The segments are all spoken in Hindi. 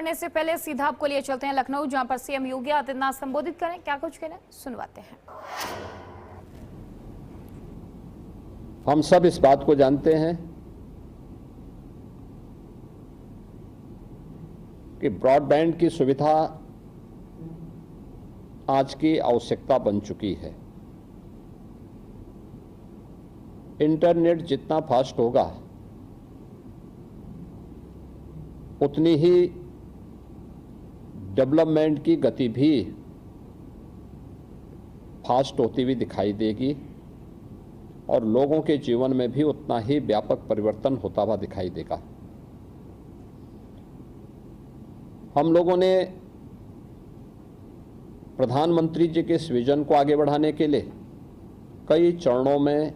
करने से पहले सीधा आपको लिए चलते हैं लखनऊ, जहां पर सीएम योगी आदित्यनाथ संबोधित करें। क्या कुछ करें, सुनवाते हैं। हम सब इस बात को जानते हैं कि ब्रॉडबैंड की सुविधा आज की आवश्यकता बन चुकी है। इंटरनेट जितना फास्ट होगा उतनी ही डेवलपमेंट की गति भी फास्ट होती हुई दिखाई देगी और लोगों के जीवन में भी उतना ही व्यापक परिवर्तन होता हुआ दिखाई देगा। हम लोगों ने प्रधानमंत्री जी के इस विजन को आगे बढ़ाने के लिए कई चरणों में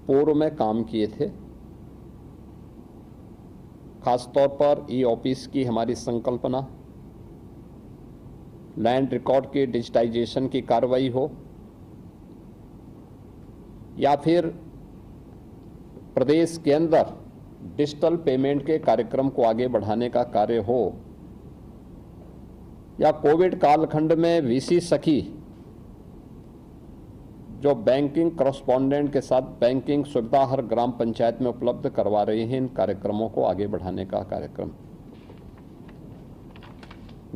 पूर्व में काम किए थे। खासतौर पर ई ऑफिस की हमारी संकल्पना, लैंड रिकॉर्ड के डिजिटाइजेशन की कार्रवाई हो या फिर प्रदेश के अंदर डिजिटल पेमेंट के कार्यक्रम को आगे बढ़ाने का कार्य हो या कोविड कालखंड में वीसी सखी जो बैंकिंग करस्पॉन्डेंट के साथ बैंकिंग सुविधा हर ग्राम पंचायत में उपलब्ध करवा रही हैं, इन कार्यक्रमों को आगे बढ़ाने का कार्यक्रम।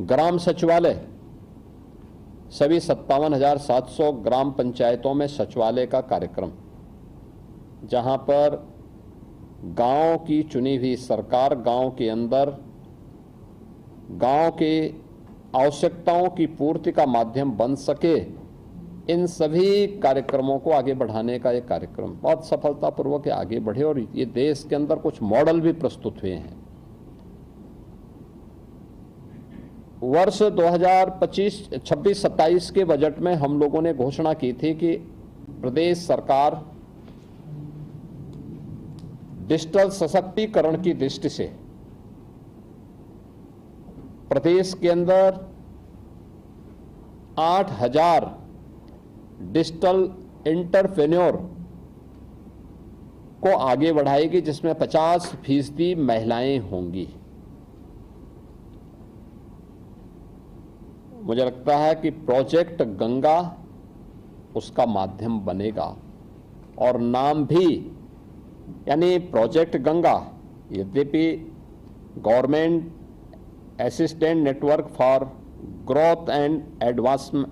ग्राम सचिवालय, सभी 57,700 ग्राम पंचायतों में सचिवालय का कार्यक्रम, जहां पर गांव की चुनी हुई सरकार गांव के अंदर गांव के आवश्यकताओं की पूर्ति का माध्यम बन सके, इन सभी कार्यक्रमों को आगे बढ़ाने का एक कार्यक्रम बहुत सफलतापूर्वक आगे बढ़े और ये देश के अंदर कुछ मॉडल भी प्रस्तुत हुए हैं। वर्ष 2025-26-27 के बजट में हम लोगों ने घोषणा की थी कि प्रदेश सरकार डिजिटल सशक्तिकरण की दृष्टि से प्रदेश के अंदर 8,000 डिजिटल एंटरप्रेन्योर को आगे बढ़ाएगी, जिसमें 50% महिलाएं होंगी। मुझे लगता है कि प्रोजेक्ट गंगा उसका माध्यम बनेगा और नाम भी यानी प्रोजेक्ट गंगा, यद्यपि government assistant network for growth and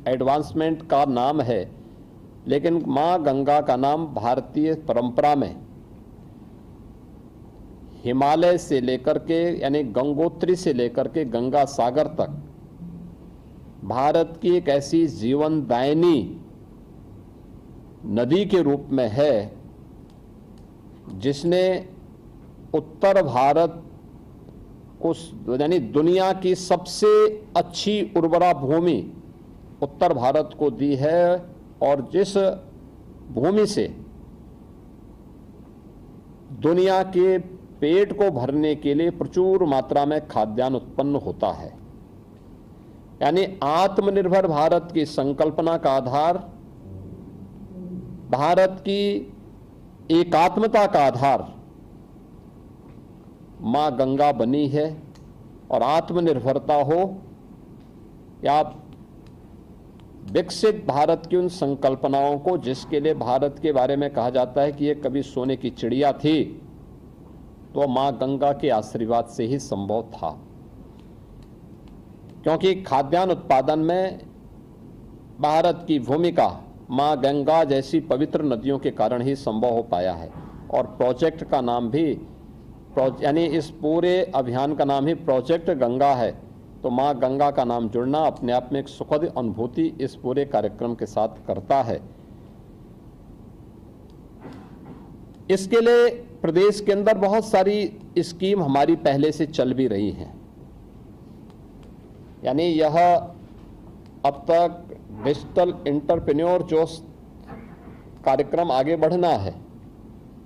advancement का नाम है, लेकिन मां गंगा का नाम भारतीय परंपरा में हिमालय से लेकर के यानी गंगोत्री से लेकर के गंगा सागर तक भारत की एक ऐसी जीवनदायिनी नदी के रूप में है, जिसने उत्तर भारत यानी दुनिया की सबसे अच्छी उर्वरा भूमि उत्तर भारत को दी है और जिस भूमि से दुनिया के पेट को भरने के लिए प्रचुर मात्रा में खाद्यान्न उत्पन्न होता है। यानी आत्मनिर्भर भारत की संकल्पना का आधार, भारत की एकात्मता का आधार मां गंगा बनी है और आत्मनिर्भरता हो या विकसित भारत की उन संकल्पनाओं को, जिसके लिए भारत के बारे में कहा जाता है कि ये कभी सोने की चिड़िया थी, तो मां गंगा के आशीर्वाद से ही संभव था। क्योंकि खाद्यान्न उत्पादन में भारत की भूमिका मां गंगा जैसी पवित्र नदियों के कारण ही संभव हो पाया है। और प्रोजेक्ट का नाम भी यानी इस पूरे अभियान का नाम ही प्रोजेक्ट गंगा है, तो मां गंगा का नाम जुड़ना अपने आप में एक सुखद अनुभूति इस पूरे कार्यक्रम के साथ करता है। इसके लिए प्रदेश के अंदर बहुत सारी स्कीम हमारी पहले से चल भी रही हैं। यानी यह अब तक डिजिटल एंटरप्रेन्योर जो कार्यक्रम आगे बढ़ना है,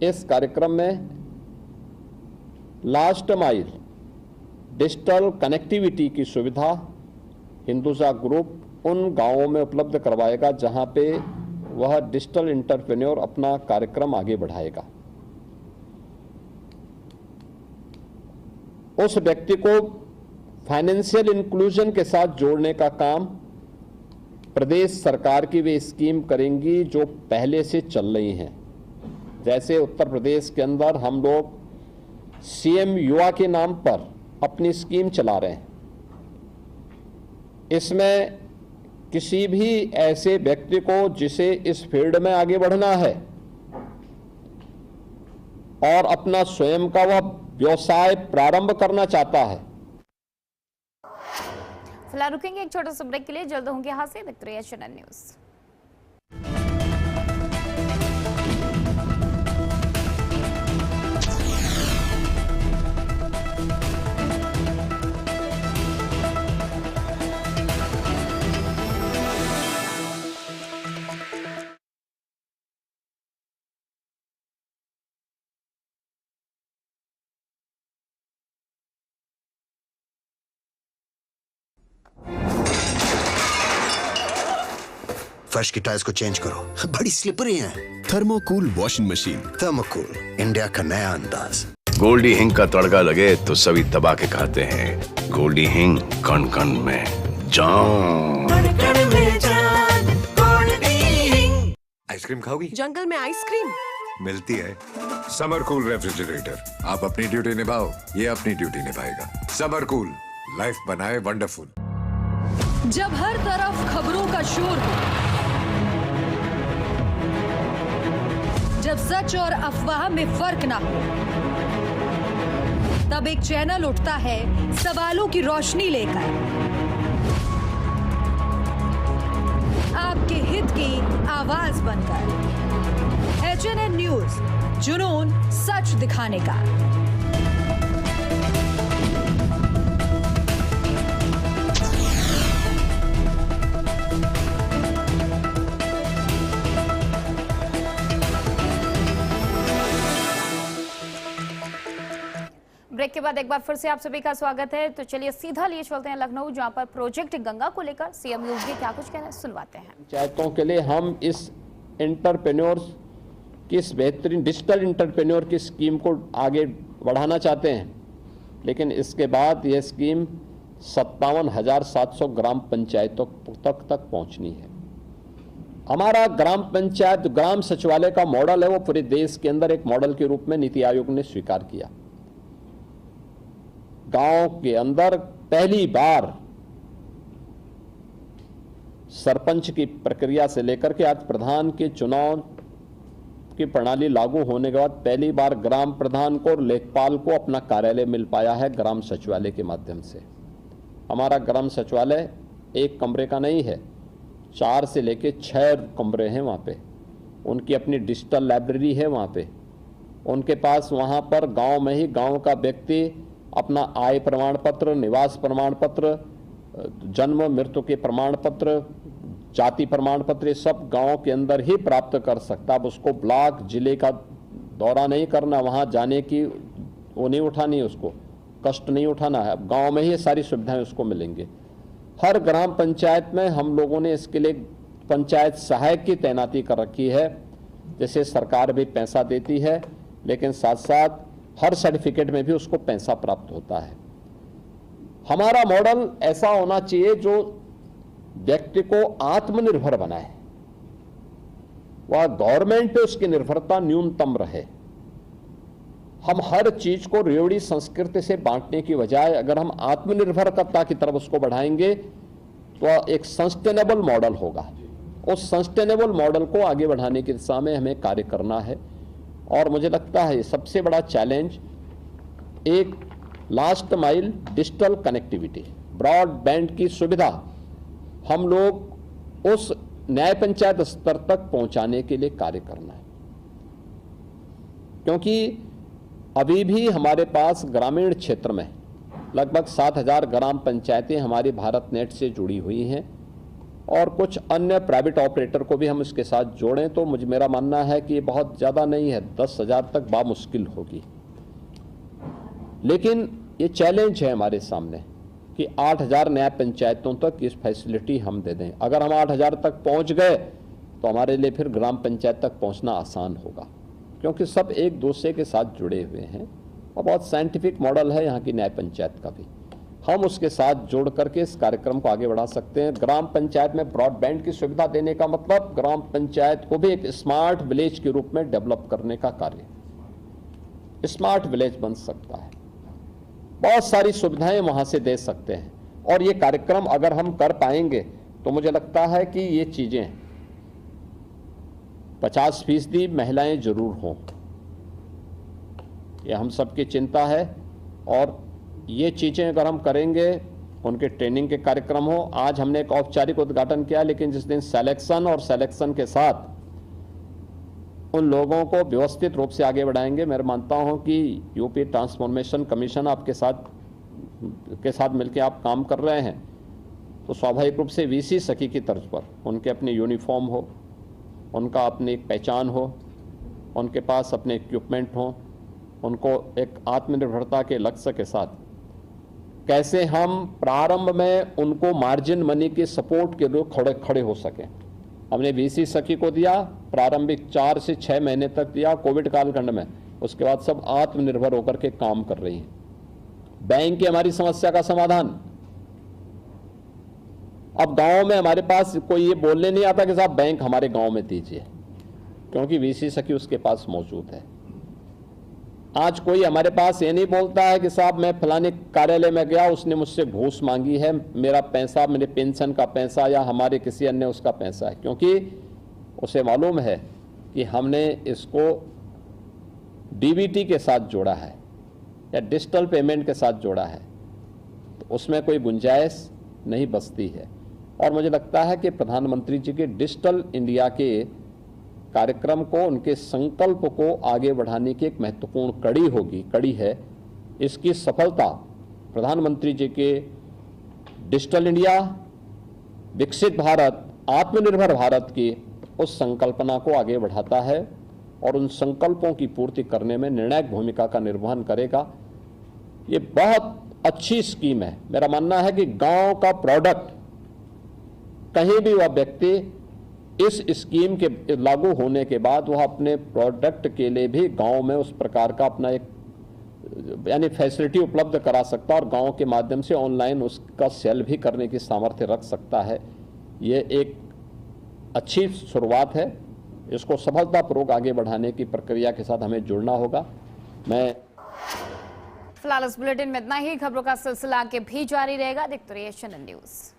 इस कार्यक्रम में लास्ट माइल डिजिटल कनेक्टिविटी की सुविधा हिंदुजा ग्रुप उन गांवों में उपलब्ध करवाएगा जहां पे वह डिजिटल एंटरप्रेन्योर अपना कार्यक्रम आगे बढ़ाएगा। उस व्यक्ति को फाइनेंशियल इंक्लूजन के साथ जोड़ने का काम प्रदेश सरकार की वे स्कीम करेंगी जो पहले से चल रही हैं। जैसे उत्तर प्रदेश के अंदर हम लोग सीएम युवा के नाम पर अपनी स्कीम चला रहे हैं। इसमें किसी भी ऐसे व्यक्ति को जिसे इस फील्ड में आगे बढ़ना है और अपना स्वयं का वह व्यवसाय प्रारंभ करना चाहता है। फिलहाल रुकेंगे एक छोटे से ब्रेक के लिए, जल्द होंगे यहाँ से। देखते रहिए चैनल न्यूज। फर्श की टाइल्स को चेंज करो, बड़ी स्लिपरी हैं। थर्मोकूल वॉशिंग मशीन। थर्मोकूल, इंडिया का नया अंदाज। गोल्डी हिंग का तड़का लगे तो सभी दबा के खाते हैं। गोल्डी हिंग, कण कण में जान। आइसक्रीम खाओगी? जंगल में आइसक्रीम मिलती है। समर कूल रेफ्रिजरेटर, आप अपनी ड्यूटी निभाओ, ये अपनी ड्यूटी निभाएगा। समर कूल, लाइफ बनाए वंडरफुल। जब हर तरफ खबरों का शोर हो, जब सच और अफवाह में फर्क ना हो, तब एक चैनल उठता है सवालों की रोशनी लेकर, आपके हित की आवाज बनकर। HNN न्यूज, जुनून सच दिखाने का। ब्रेक के बाद एक बार फिर से आप सभी का स्वागत है। तो चलिए सीधा लिए चलते हैं लखनऊ, जहां पर प्रोजेक्ट गंगा को लेकर सीएम योगी क्या कुछ कहना है, सुनवाते हैं। पंचायतों के लिए हम इस एंटरप्रेन्योर्स की, इस बेहतरीन डिजिटल एंटरप्रेन्योर की स्कीम को आगे बढ़ाना चाहते हैं, लेकिन इसके बाद यह स्कीम 57,700 ग्राम पंचायतों तक पहुंचनी है। हमारा ग्राम पंचायत, ग्राम सचिवालय का मॉडल है, वो पूरे देश के अंदर एक मॉडल के रूप में नीति आयोग ने स्वीकार किया। गांव के अंदर पहली बार सरपंच की प्रक्रिया से लेकर के आज प्रधान के चुनाव की प्रणाली लागू होने के बाद पहली बार ग्राम प्रधान को और लेखपाल को अपना कार्यालय मिल पाया है ग्राम सचिवालय के माध्यम से। हमारा ग्राम सचिवालय एक कमरे का नहीं है, 4 से लेकर 6 कमरे हैं वहाँ पे। उनकी अपनी डिजिटल लाइब्रेरी है वहाँ पे। उनके पास वहाँ पर गांव में ही गांव का व्यक्ति अपना आय प्रमाण पत्र, निवास प्रमाण पत्र, जन्म मृत्यु के प्रमाण पत्र, जाति प्रमाण पत्र, सब गांव के अंदर ही प्राप्त कर सकता। अब उसको ब्लॉक जिले का दौरा नहीं करना, वहां जाने की वो नहीं उठानी, उसको कष्ट नहीं उठाना है। अब गांव में ही सारी सुविधाएं उसको मिलेंगे। हर ग्राम पंचायत में हम लोगों ने इसके लिए पंचायत सहायक की तैनाती कर रखी है। जैसे सरकार भी पैसा देती है, लेकिन साथ साथ हर सर्टिफिकेट में भी उसको पैसा प्राप्त होता है। हमारा मॉडल ऐसा होना चाहिए जो व्यक्ति को आत्मनिर्भर बनाए, वह गवर्नमेंट पे उसकी निर्भरता न्यूनतम रहे। हम हर चीज को रेवड़ी संस्कृति से बांटने की बजाय अगर हम आत्मनिर्भरता की तरफ उसको बढ़ाएंगे तो एक सस्टेनेबल मॉडल होगा। उस सस्टेनेबल मॉडल को आगे बढ़ाने की दिशा में हमें कार्य करना है। और मुझे लगता है सबसे बड़ा चैलेंज एक last mile digital connectivity, broadband की सुविधा हम लोग उस न्याय पंचायत स्तर तक पहुंचाने के लिए कार्य करना है। क्योंकि अभी भी हमारे पास ग्रामीण क्षेत्र में लगभग 7,000 ग्राम पंचायतें हमारी भारत नेट से जुड़ी हुई हैं और कुछ अन्य प्राइवेट ऑपरेटर को भी हम इसके साथ जोड़ें तो मेरा मानना है कि ये बहुत ज़्यादा नहीं है, 10,000 तक बामुश्किल होगी। लेकिन ये चैलेंज है हमारे सामने कि 8,000 न्याय पंचायतों तक इस फैसिलिटी हम दे दें। अगर हम 8,000 तक पहुंच गए तो हमारे लिए फिर ग्राम पंचायत तक पहुंचना आसान होगा, क्योंकि सब एक दूसरे के साथ जुड़े हुए हैं और बहुत साइंटिफिक मॉडल है यहाँ की न्याय पंचायत का भी। हम उसके साथ जोड़ करके इस कार्यक्रम को आगे बढ़ा सकते हैं। ग्राम पंचायत में ब्रॉडबैंड की सुविधा देने का मतलब ग्राम पंचायत को भी एक स्मार्ट विलेज के रूप में डेवलप करने का कार्य, स्मार्ट विलेज बन सकता है। बहुत सारी सुविधाएं वहां से दे सकते हैं और ये कार्यक्रम अगर हम कर पाएंगे तो मुझे लगता है कि ये चीजें 50% महिलाएं जरूर हों, ये हम सबकी चिंता है। और ये चीजें अगर हम करेंगे, उनके ट्रेनिंग के कार्यक्रम हो। आज हमने एक औपचारिक उद्घाटन किया, लेकिन जिस दिन सिलेक्शन और सिलेक्शन के साथ उन लोगों को व्यवस्थित रूप से आगे बढ़ाएंगे, मैं मानता हूं कि यूपी ट्रांसफॉर्मेशन कमीशन आपके साथ मिलकर आप काम कर रहे हैं, तो स्वाभाविक रूप से वीसी सखी की तर्ज पर उनके अपने यूनिफॉर्म हो, उनका अपनी एक पहचान हो, उनके पास अपने इक्विपमेंट हो, उनको एक आत्मनिर्भरता के लक्ष्य के साथ कैसे हम प्रारंभ में उनको मार्जिन मनी के सपोर्ट के लिए खड़े हो सकें। हमने वीसी सखी को दिया, प्रारंभिक 4 से 6 महीने तक दिया कोविड कालखंड में, उसके बाद सब आत्मनिर्भर होकर के काम कर रही हैं। बैंक की हमारी समस्या का समाधान, अब गांव में हमारे पास कोई ये बोलने नहीं आता कि साहब बैंक हमारे गांव में दीजिए, क्योंकि वीसी सखी उसके पास मौजूद है। आज कोई हमारे पास ये नहीं बोलता है कि साहब मैं फलाने कार्यालय में गया, उसने मुझसे घूस मांगी है, मेरा पैसा, मेरे पेंशन का पैसा या हमारे किसी अन्य उसका पैसा है, क्योंकि उसे मालूम है कि हमने इसको डीबीटी के साथ जोड़ा है या डिजिटल पेमेंट के साथ जोड़ा है, तो उसमें कोई गुंजाइश नहीं बचती है। और मुझे लगता है कि प्रधानमंत्री जी के डिजिटल इंडिया के कार्यक्रम को, उनके संकल्प को आगे बढ़ाने की एक महत्वपूर्ण कड़ी है। इसकी सफलता प्रधानमंत्री जी के डिजिटल इंडिया, विकसित भारत, आत्मनिर्भर भारत की उस संकल्पना को आगे बढ़ाता है और उन संकल्पों की पूर्ति करने में निर्णायक भूमिका का निर्वहन करेगा। ये बहुत अच्छी स्कीम है। मेरा मानना है कि गांव का प्रोडक्ट, कहीं भी वह व्यक्ति इस स्कीम के लागू होने के बाद वह अपने प्रोडक्ट के लिए भी गांव में उस प्रकार का अपना एक यानी फैसिलिटी उपलब्ध करा सकता है और गांव के माध्यम से ऑनलाइन उसका सेल भी करने की सामर्थ्य रख सकता है। ये एक अच्छी शुरुआत है। इसको सफलतापूर्वक आगे बढ़ाने की प्रक्रिया के साथ हमें जुड़ना होगा। मैं फिलहाल इस बुलेटिन में इतना ही। खबरों का सिलसिला आगे भी जारी रहेगा। देखते रहिए CNN न्यूज़।